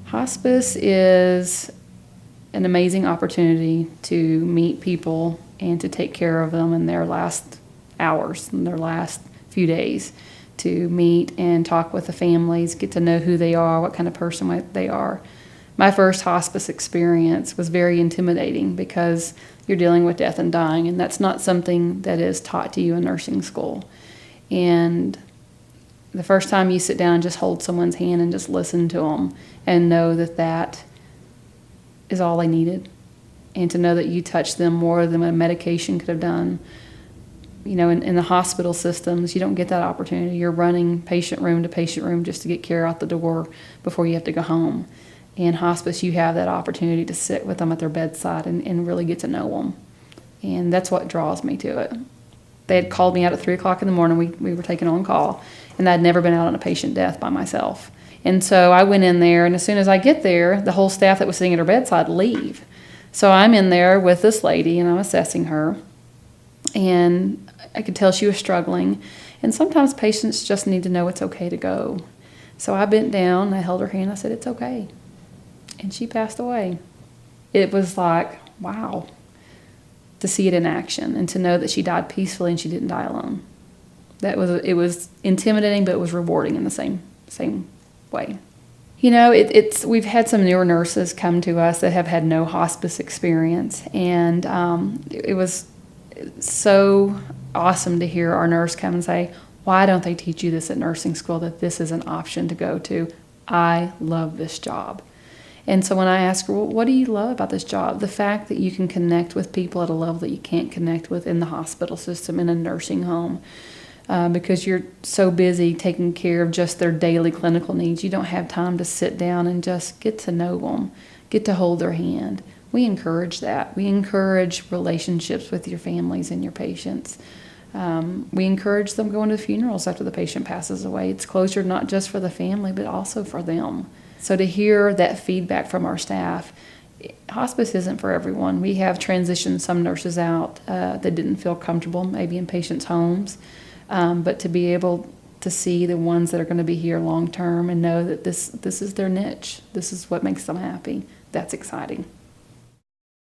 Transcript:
Hospice is an amazing opportunity to meet people and to take care of them in their last hours, in their last few days, to meet and talk with the families, get to know who they are, what kind of person they are. My first hospice experience was very intimidating because you're dealing with death and dying, and that's not something that is taught to you in nursing school. And the first time you sit down and just hold someone's hand and just listen to them and know that that is all they needed, and to know that you touched them more than a medication could have done. You know, in the hospital systems, you don't get that opportunity. You're running patient room to patient room just to get care out the door before you have to go home. In hospice, you have that opportunity to sit with them at their bedside and really get to know them. And that's what draws me to it. They had called me out at 3 o'clock in the morning. We were taking on call, and I'd never been out on a patient death by myself. And so I went in there, and as soon as I get there, the whole staff that was sitting at her bedside leave. So I'm in there with this lady, and I'm assessing her. And I could tell she was struggling. And sometimes patients just need to know it's okay to go. So I bent down, I held her hand, I said, "It's okay." And she passed away. It was like, wow, to see it in action and to know that she died peacefully and she didn't die alone. It was intimidating, but it was rewarding in the same way. You know, we've had some newer nurses come to us that have had no hospice experience, and it was so awesome to hear our nurse come and say, "Why don't they teach you this at nursing school, that this is an option to go to? I love this job." And so when I asked her, "Well, what do you love about this job?" The fact that you can connect with people at a level that you can't connect with in the hospital system, in a nursing home, because you're so busy taking care of just their daily clinical needs. You don't have time to sit down and just get to know them, get to hold their hand. We encourage that. We encourage relationships with your families and your patients. We encourage them going to funerals after the patient passes away. It's closure not just for the family, but also for them. So to hear that feedback from our staff, hospice isn't for everyone. We have transitioned some nurses out that didn't feel comfortable, maybe in patients' homes, but to be able to see the ones that are going to be here long term and know that this is their niche, this is what makes them happy, that's exciting.